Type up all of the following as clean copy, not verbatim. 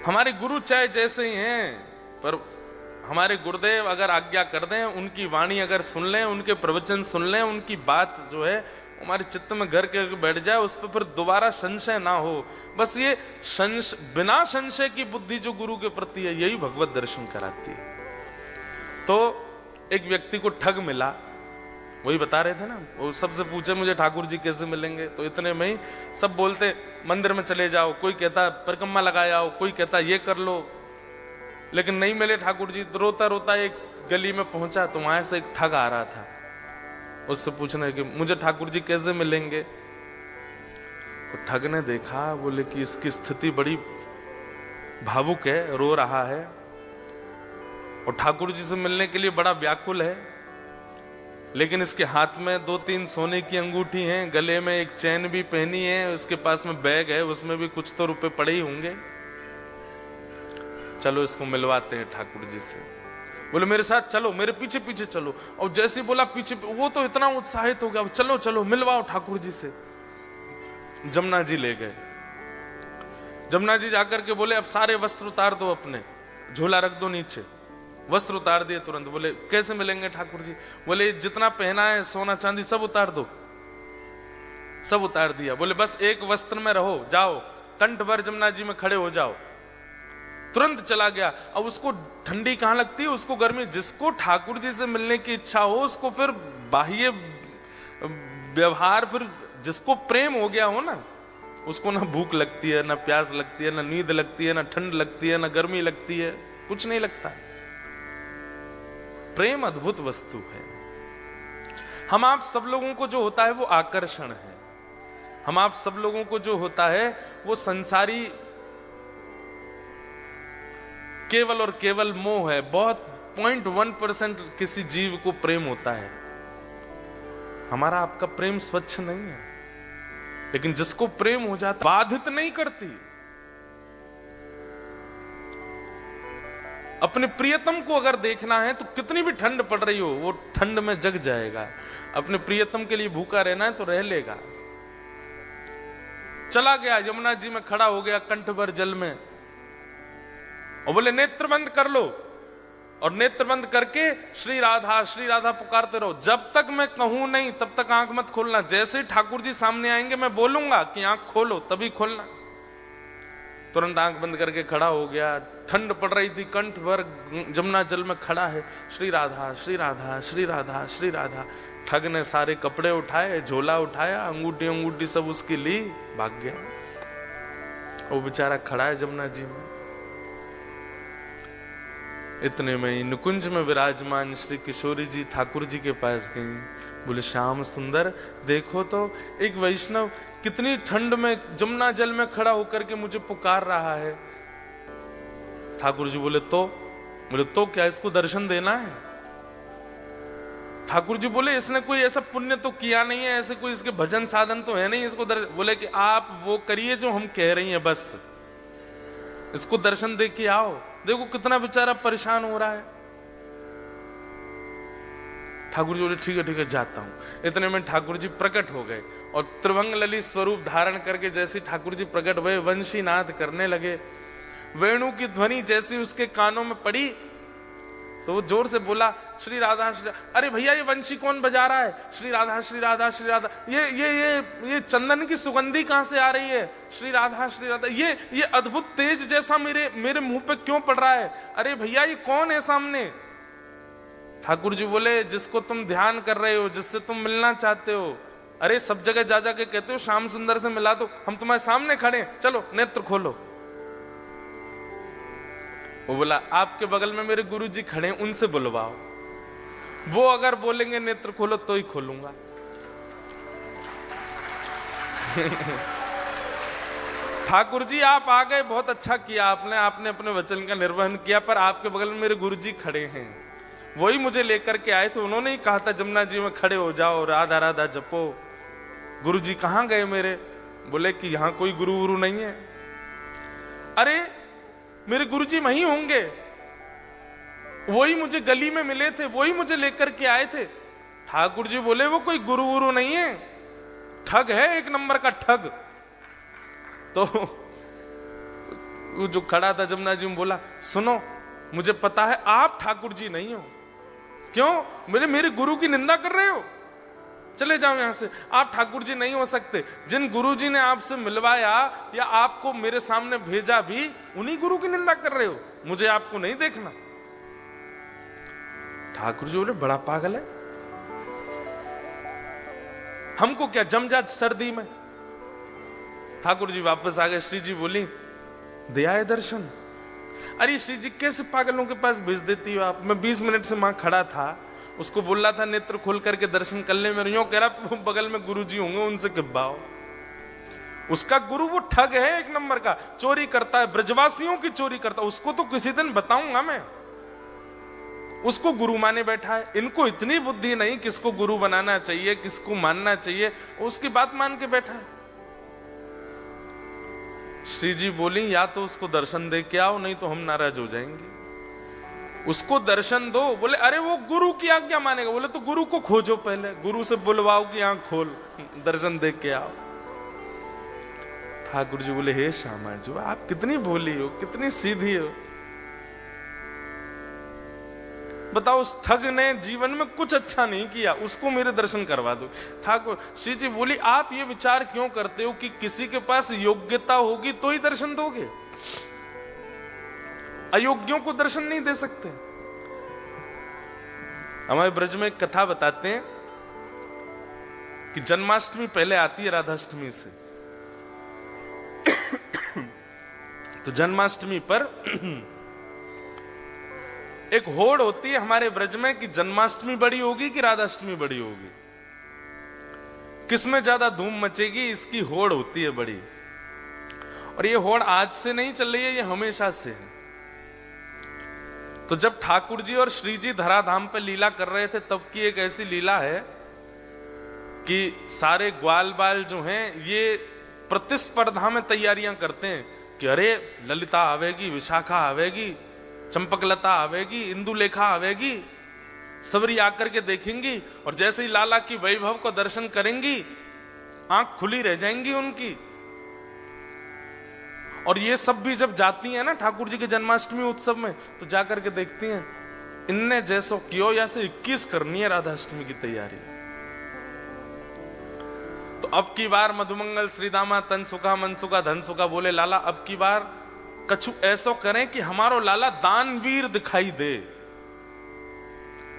हमारे गुरु चाहे जैसे ही हैं, पर हमारे गुरुदेव अगर आज्ञा कर दें, उनकी वाणी अगर सुन लें, उनके प्रवचन सुन लें, उनकी बात जो है हमारे चित्त में घर के बैठ जाए, उस पर फिर दोबारा संशय ना हो। बस ये बिना संशय की बुद्धि जो गुरु के प्रति है, यही भगवत दर्शन कराती है। तो एक व्यक्ति को ठग मिला, वही बता रहे थे ना, वो सबसे पूछे मुझे ठाकुर जी कैसे मिलेंगे, तो इतने में ही सब बोलते मंदिर में चले जाओ, कोई कहता परिक्रमा लगा आओ, कोई कहता ये कर लो, लेकिन नहीं मिले ठाकुर जी। तो रोता रोता एक गली में पहुंचा, तो वहां से एक ठग आ रहा था, उससे पूछने कि मुझे ठाकुर जी कैसे मिलेंगे। तो ठग ने देखा, बोले कि इसकी स्थिति बड़ी भावुक है, रो रहा है और ठाकुर जी से मिलने के लिए बड़ा व्याकुल है, लेकिन इसके हाथ में 2-3 सोने की अंगूठी हैं, गले में एक चैन भी पहनी है, उसके पास में बैग है, उसमें भी कुछ तो रुपए पड़े ही होंगे, चलो इसको मिलवाते हैं ठाकुर जी से। बोले मेरे साथ चलो, मेरे पीछे पीछे चलो। और जैसे ही बोला पीछे, वो तो इतना उत्साहित हो गया, चलो चलो मिलवाओ ठाकुर जी से। जमुना जी ले गए। जमुना जी जाकर के बोले अब सारे वस्त्र उतार दो, अपने झोला रख दो नीचे। वस्त्र उतार दिए तुरंत। बोले कैसे मिलेंगे ठाकुर जी? बोले जितना पहना है सोना चांदी सब उतार दो। सब उतार दिया। बोले बस एक वस्त्र में रहो, जाओ कंठ भर जमुना जी में खड़े हो जाओ। तुरंत चला गया। अब उसको ठंडी कहां लगती है, उसको गर्मी। जिसको ठाकुर जी से मिलने की इच्छा हो, उसको फिर बाह्य व्यवहार, फिर जिसको प्रेम हो गया हो ना, उसको ना भूख लगती है, ना प्यास लगती है, ना नींद लगती है, ना ठंड लगती है, ना गर्मी लगती है, कुछ नहीं लगता। प्रेम अद्भुत वस्तु है। हम आप सब लोगों को जो होता है वो आकर्षण है। हम आप सब लोगों को जो होता है वो संसारी केवल और केवल मोह है। बहुत 0.1% किसी जीव को प्रेम होता है। हमारा आपका प्रेम स्वच्छ नहीं है, लेकिन जिसको प्रेम हो जाता बाधित नहीं करती। अपने प्रियतम को अगर देखना है तो कितनी भी ठंड पड़ रही हो, वो ठंड में जग जाएगा। अपने प्रियतम के लिए भूखा रहना है तो रह लेगा। चला गया, यमुना जी में खड़ा हो गया कंठ भर जल में, और बोले नेत्र बंद कर लो। और नेत्र बंद करके श्री राधा पुकारते रहो। जब तक मैं कहूं नहीं तब तक आंख मत खोलना। जैसे ही ठाकुर जी सामने आएंगे मैं बोलूंगा कि आंख खोलो, तभी खोलना। तुरंत आंख बंद करके खड़ा हो गया। ठंड पड़ रही थी, कंठ भर जमुना जल में खड़ा है। श्री राधा श्री राधा श्री राधा श्री राधा। ठग ने सारे कपड़े उठाए, झोला उठाया, अंगूठी सब उसकी ली, भाग गया। वो बेचारा खड़ा है जमुना जी में। इतने में ही नुकुंज में विराजमान श्री किशोरी जी ठाकुर जी के पास गई। बोले श्याम सुंदर, देखो तो एक वैष्णव कितनी ठंड में जमुना जल में खड़ा होकर के मुझे पुकार रहा है। ठाकुर जी बोले तो क्या इसको दर्शन देना है? ठाकुर जी बोले इसने कोई ऐसा पुण्य तो किया नहीं है, ऐसे कोई इसके भजन साधन तो है नहीं इसको दर्शन। बोले कि आप वो करिए जो हम कह रही हैं, बस इसको दर्शन दे के आओ। देखो कितना बेचारा परेशान हो रहा है। ठाकुर जी बोले ठीक है जाता हूं। इतने में ठाकुर जी प्रकट हो गए और त्रिभंग ललित स्वरूप धारण करके जैसे ठाकुर जी प्रकट हुए, वंशी नाद करने लगे। वेणु की ध्वनि जैसी उसके कानों में पड़ी तो वो जोर से बोला श्री राधा श्री। अरे भैया ये वंशी कौन बजा रहा है? श्री राधा श्री राधा श्री राधा। ये चंदन की सुगंधी कहां से आ रही है? श्री राधा श्री राधा। ये अद्भुत तेज जैसा मेरे मुंह पे क्यों पड़ रहा है? अरे भैया ये कौन है सामने? ठाकुर जी बोले जिसको तुम ध्यान कर रहे हो, जिससे तुम मिलना चाहते हो। अरे सब जगह जा के कहते हो श्याम सुंदर से मिला दो, हम तुम्हारे सामने खड़े, चलो नेत्र खोलो। वो बोला आपके बगल में मेरे गुरु जी खड़े, उनसे बुलवाओ, वो अगर बोलेंगे नेत्र खोलो तो ही खोलूंगा। ठाकुर जी आप आ गए, बहुत अच्छा किया आपने अपने वचन का निर्वहन किया, पर आपके बगल में मेरे गुरु जी खड़े हैं, वही मुझे लेकर के आए थे। उन्होंने ही कहा था जमुना जी में खड़े हो जाओ, राधा राधा जपो। गुरु जी कहां गए मेरे? बोले कि यहां कोई गुरु नहीं है। अरे मेरे गुरु जी वहीं होंगे, वही मुझे गली में मिले थे, वही मुझे लेकर के आए थे। ठाकुर जी बोले वो कोई गुरु नहीं है, ठग है, एक नंबर का ठग। तो वो जो खड़ा था जमुना जी में बोला, सुनो मुझे पता है आप ठाकुर जी नहीं हो। क्यों? मेरे गुरु की निंदा कर रहे हो, चले जाओ यहां से, आप ठाकुर जी नहीं हो सकते। जिन गुरु जी ने आपसे मिलवाया या आपको मेरे सामने भेजा भी, उन्हीं गुरु की निंदा कर रहे हो, मुझे आपको नहीं देखना। ठाकुर जी बोले बड़ा पागल है, हमको क्या जम जा सर्दी में। ठाकुर जी वापस आ गए। श्री जी बोली दे आए दर्शन। अरे श्री जी कैसे पागलों के पास भेज देती हो आप? मैं 20 मिनट से वहां खड़ा था, उसको बोल रहा था नेत्र खोल करके दर्शन कर ले, मेरे यूं कह रहा बगल में गुरु जी होंगे उनसे किब्बाओ। उसका गुरु वो ठग है, एक नंबर का चोरी करता है, ब्रजवासियों की चोरी करता है। उसको तो किसी दिन बताऊंगा मैं, उसको गुरु माने बैठा है। इनको इतनी बुद्धि नहीं किसको गुरु बनाना चाहिए, किसको मानना चाहिए, उसकी बात मान के बैठा है। श्री जी बोली या तो उसको दर्शन दे के आओ, नहीं तो हम नाराज हो जाएंगे। उसको दर्शन दो। बोले अरे वो गुरु की आज्ञा मानेगा। बोले तो गुरु को खोजो, पहले गुरु से बुलवाओ कि आंख खोल, दर्शन दे के आओ। ठाकुर जी बोले हे श्यामा जी आप कितनी भोली हो, कितनी सीधी हो। बताओ उस ठग ने जीवन में कुछ अच्छा नहीं किया, उसको मेरे दर्शन करवा दो। ठाकुर श्री जी बोली आप ये विचार क्यों करते हो कि किसी के पास योग्यता होगी तो ही दर्शन दोगे, अयोग्यों को दर्शन नहीं दे सकते। हमारे ब्रज में एक कथा बताते हैं कि जन्माष्टमी पहले आती है राधाष्टमी से। तो जन्माष्टमी पर एक होड़ होती है हमारे ब्रज में कि जन्माष्टमी बड़ी होगी कि राधाष्टमी बड़ी होगी, किसमें ज्यादा धूम मचेगी, इसकी होड़ होती है बड़ी। और ये होड़ आज से नहीं चल रही है, ये हमेशा से है। तो जब ठाकुर जी और श्री जी धराधाम पे लीला कर रहे थे, तब की एक ऐसी लीला है कि सारे ग्वाल बाल जो हैं ये प्रतिस्पर्धा में तैयारियां करते हैं कि अरे ललिता आवेगी, विशाखा आवेगी, चंपकलता आवेगी, इंदुलेखा आवेगी, सबरी आकर के देखेंगी और जैसे ही लाला की वैभव को दर्शन करेंगी आंख खुली रह जाएंगी उनकी। और ये सब भी जब जाती हैं ना ठाकुर जी के जन्माष्टमी उत्सव में, तो जाकर के देखती हैं इनने जैसो कियो या से 21 करनी है राधाष्टमी की तैयारी। तो अब की बार मधुमंगल श्रीदामा तन सुखा मन सुखा धन सुखा बोले लाला अब की बार कछु ऐसो करें कि हमारो लाला दानवीर दिखाई दे,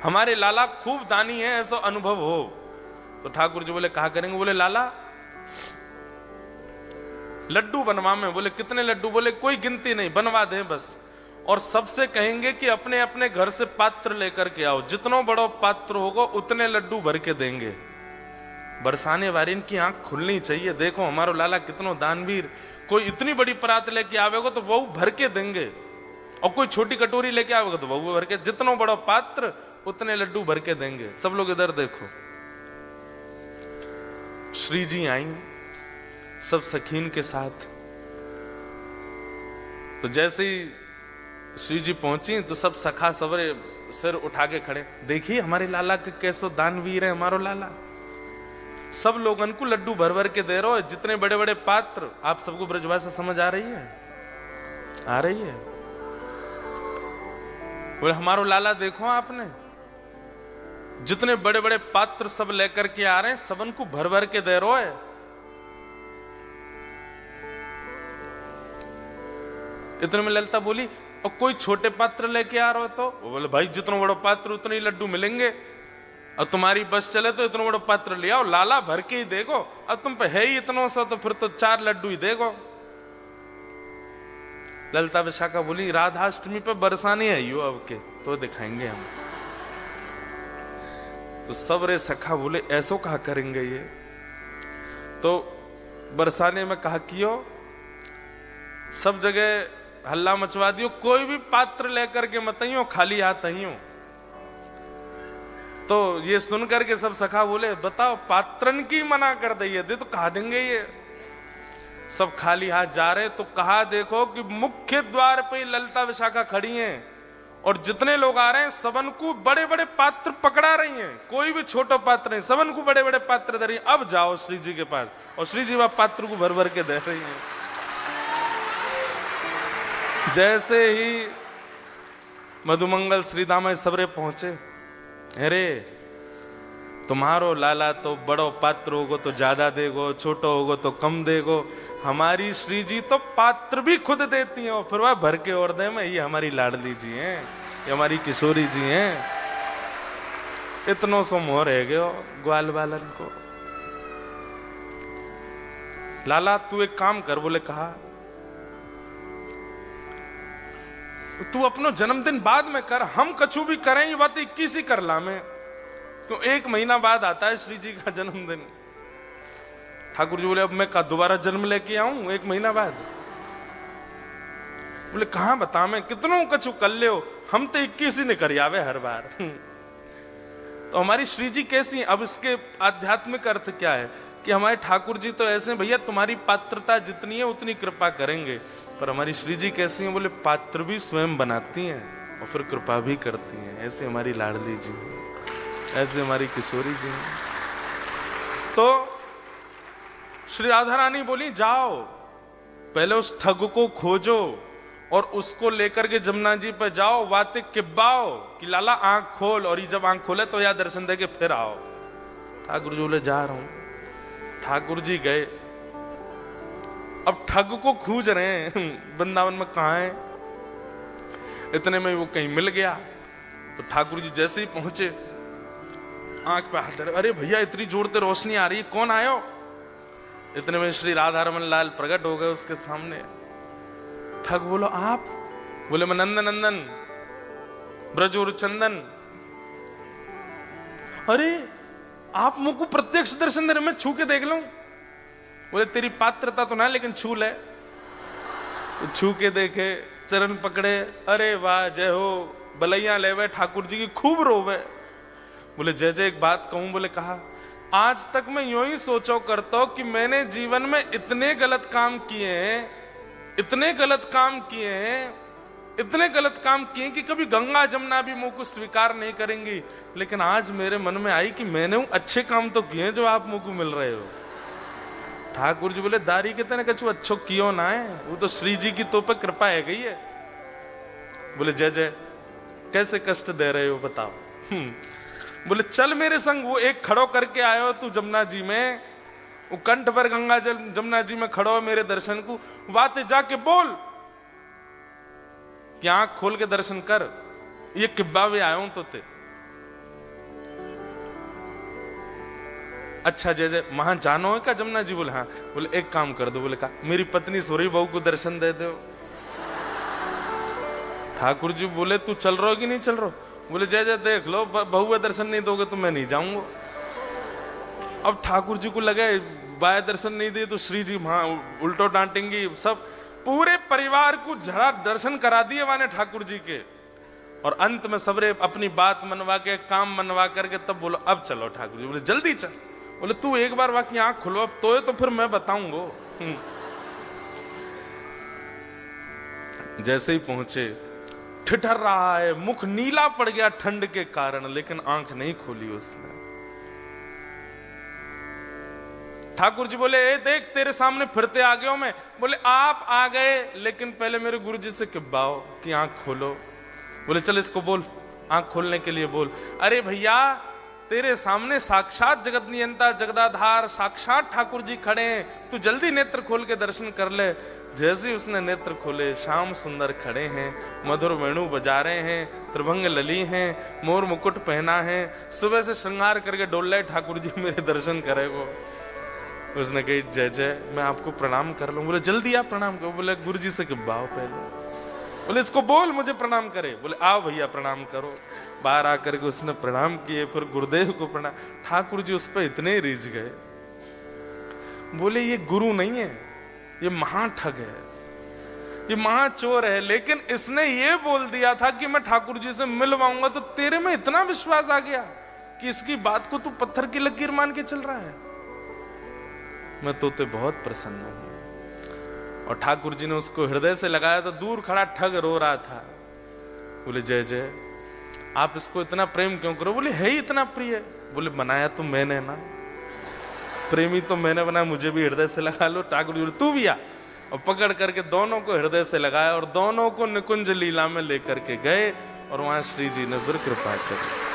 हमारे लाला खूब दानी है ऐसा अनुभव हो। तो ठाकुर जी बोले कहा करेंगे? बोले लाला लड्डू बनवा में। बोले कितने लड्डू? बोले कोई गिनती नहीं, बनवा दे बस। और सबसे कहेंगे कि अपने अपने घर से पात्र लेकर के आओ, जितना बड़ा पात्र होगा उतने लड्डू भर के देंगे। बरसाने वारिन की आंख खुलनी चाहिए, देखो हमारो लाला कितनो दानवीर। कोई इतनी बड़ी परात लेके आवेगा तो वो भर के देंगे, और कोई छोटी कटोरी लेके आवेगा तो वो भर के, जितना बड़ा पात्र उतने लड्डू भर के देंगे। सब लोग इधर देखो। श्री जी आई सब सखीन के साथ। तो जैसे ही श्री जी पहुंची तो सब सखा सवरे सिर उठा के खड़े, देखिए हमारे लाला के कैसो दानवीर है हमारो लाला। सब लोगन को लड्डू भर भर के दे रहे हो, जितने बड़े बड़े पात्र। आप सबको ब्रजभाषा समझ आ रही है? आ रही है? बोले हमारो लाला देखो आपने, जितने बड़े बड़े पात्र सब लेकर के आ रहे हैं, सबन को भर भर के दे रहे हो। इतने में ललिता बोली और कोई छोटे पात्र लेके आ रहे हो? तो वो बोले भाई जितना बड़ा पात्र उतने ही लड्डू मिलेंगे, और तुम्हारी बस चले तो इतना बड़ा पात्र ले आओ, लाला भर के ही देखो। अब तुम पे है ही इतना सा तो फिर तो 4 लड्डू ही देखो। ललिता विशाखा बोली राधाष्टमी पे बरसाने आई हो अब के तो दिखाएंगे हम। तो सब रे सखा बोले ऐसो कहा करेंगे ये? तो बरसाने में कहा कियो, सब जगह हल्ला मचवा दियो, कोई भी पात्र लेकर के मत आइयो, खाली हाथ आइयो। तो ये सुन करके सब सखा बोले बताओ पात्रन की मना कर दे तो कहा देंगे ये? सब खाली हाथ जा रहे। तो कहा देखो कि मुख्य द्वार पे ललिता विशाखा खड़ी हैं और जितने लोग आ रहे हैं सबन को बड़े बड़े पात्र पकड़ा रही हैं, कोई भी छोटा पात्र नहीं, सबन को बड़े बड़े पात्र दे रही हैं। अब जाओ श्री जी के पास, और श्री जी वह पात्र को भर भर के दे रही हैं। जैसे ही मधुमंगल श्रीदामा सबरे पहुंचे, अरे तुम्हारो लाला तो बड़ो पात्र होगो तो ज्यादा देगो, छोटो होगो तो कम देगो, हमारी श्री जी तो पात्र भी खुद देती हैं और फिर वह भर के और दे में, ये हमारी लाडली जी हैं, ये हमारी किशोरी जी हैं। इतनो सो मोह रह गयो ग्वाल बालन को। लाला तू एक काम कर, बोले कहा तू अपनो जन्मदिन बाद में कर, हम कछु भी करें ये बात 21 ही कर ला में, क्यों 1 महीना बाद आता है श्री जी का जन्मदिन। ठाकुर जी बोले अब मैं दोबारा जन्म लेके आऊं 1 महीना बाद? बोले कहां बता मैं कितनों कछु कर ले हो, हम तो 21 ही ने कर आवे हर बार। तो हमारी श्री जी कैसी है? अब इसके आध्यात्मिक अर्थ क्या है कि हमारे ठाकुर जी तो ऐसे भैया तुम्हारी पात्रता जितनी है उतनी कृपा करेंगे, पर हमारी श्री जी कैसी हैं? बोले पात्र भी स्वयं बनाती हैं और फिर कृपा भी करती हैं। ऐसे हमारी लाडली जी, ऐसे हमारी किशोरी जी। तो श्री राधा रानी बोली जाओ पहले उस ठग को खोजो और उसको लेकर के जमुना जी पर जाओ, बातें किब्बाओ कि लाला आंख खोल, और ये जब आंख खोले तो या दर्शन दे के फिर आओ। ठाकुर जी बोले जा रहा हूं। ठाकुर जी गए, अब ठग को खोज रहे हैं वृंदावन में कहां है। इतने में वो कहीं मिल गया, तो ठाकुर जी जैसे ही पहुंचे आंख पे हाथ, अरे भैया इतनी जोर से रोशनी आ रही है, कौन आयो? इतने में श्री राधा रमन लाल प्रकट हो गए उसके सामने। ठग बोलो आप? बोले मैं नंदन नंदन ब्रजोर चंदन। अरे आप मुझको प्रत्यक्ष दर्शन दे रहे, मैं छू के देख लूं? बोले तेरी पात्रता तो ना, लेकिन छू ले। तो छू के देखे, चरण पकड़े, अरे वाह जय हो, बलैया लेवे ठाकुर जी की खूब रोवे। बोले जय जय एक बात कहूं? बोले कहा आज तक मैं यूं ही सोचो करता हूं कि मैंने जीवन में इतने गलत काम किए हैं, इतने गलत काम किए हैं, इतने गलत काम किए कि कभी गंगा जमुना भी मुंह को स्वीकार नहीं करेंगी, लेकिन आज मेरे मन में आई कि मैंने अच्छे काम तो किए जो आप मुंह को मिल रहे हो। ठाकुर जी बोले दारी के तेने कछु अच्छो कियो ना है, वो तो श्री जी की तो पे कृपा है गई है। बोले जय जय कैसे कष्ट दे रहे हो बताओ? बोले चल मेरे संग, वो एक खड़ो करके आयो तू जमुना जी में, वो कंठ पर गंगा जल जमुना जी में खड़ो है मेरे दर्शन को, बातें जाके बोल कि आंख खोल के दर्शन कर, ये किब्बा भी आया हूं तो ते। अच्छा जय जय वहां जानो है क्या जमुना जी? बोले हाँ। बोले एक काम कर दो, बोले कहा मेरी पत्नी सोरी बहू को दर्शन दे दो। ठाकुर जी बोले तू चल रहा हो कि नहीं चल रहा? बोले जय जय देख लो, बहू का दर्शन नहीं दोगे तो मैं नहीं जाऊंगा। अब ठाकुर जी को लगे बाय दर्शन नहीं दिए तो श्री जी वहां उल्टो डांटेंगी, सब पूरे परिवार को झड़ा दर्शन करा दिए माने ठाकुर जी के, और अंत में सबरे अपनी बात मनवा के काम मनवा करके तब बोलो अब चलो। ठाकुर जी बोले जल्दी चल। बोले तू एक बार बाकी आंख खुलवा तो फिर मैं बताऊंगा। जैसे ही पहुंचे ठिठर रहा है, मुख नीला पड़ गया ठंड के कारण, लेकिन आंख नहीं खोली उसने। ठाकुर जी बोले ए देख तेरे सामने फिरते आ गया हूं मैं। बोले आप आ गए, लेकिन पहले मेरे गुरु जी से किब्बाओ कि आंख खोलो। बोले चल इसको बोल, आंख खोलने के लिए बोल। अरे भैया तेरे सामने साक्षात जगत नियंता जगदाधार साक्षात ठाकुर जी खड़े हैं, तू जल्दी नेत्र खोल के दर्शन कर ले। जैसे ही उसने नेत्र खोले, श्याम सुंदर खड़े हैं, मधुर वेणु बजा रहे हैं, त्रिभंग लली हैं, मोर मुकुट पहना है, सुबह से श्रृंगार करके डोल रहे ठाकुर जी मेरे दर्शन करेगो। उसने कही जय जय मैं आपको प्रणाम कर लूं। बोले जल्दी आप प्रणाम करो। बोले गुरु जी से किब्बाओ पहले। बोले इसको बोल मुझे प्रणाम करे। बोले आओ भैया प्रणाम करो। बाहर आकर के उसने प्रणाम किए, फिर गुरुदेव को प्रणाम। ठाकुर जी उस पर इतने रिझ गए, बोले ये गुरु नहीं है, ये महाठग है, ये महाचोर है, लेकिन इसने ये बोल दिया था कि मैं ठाकुर जी से मिलवाऊंगा, तो तेरे में इतना विश्वास आ गया कि इसकी बात को तू पत्थर की लकीर मान के चल रहा है। मैं तो ते बहुत प्रसन्न हूं। और ठाकुर जी ने उसको हृदय से लगाया तो दूर खड़ा ठग रो रहा था। बोले जय जय आप इसको इतना प्रेम क्यों करो? बोले है ही इतना प्रिय। बोले बनाया तो मैंने ना, प्रेमी तो मैंने बनाया, मुझे भी हृदय से लगा लो। ठाकुर जी बोले तू भी आ, और पकड़ करके दोनों को हृदय से लगाया और दोनों को निकुंज लीला में लेकर के गए और वहां श्री जी ने फिर कृपा करी।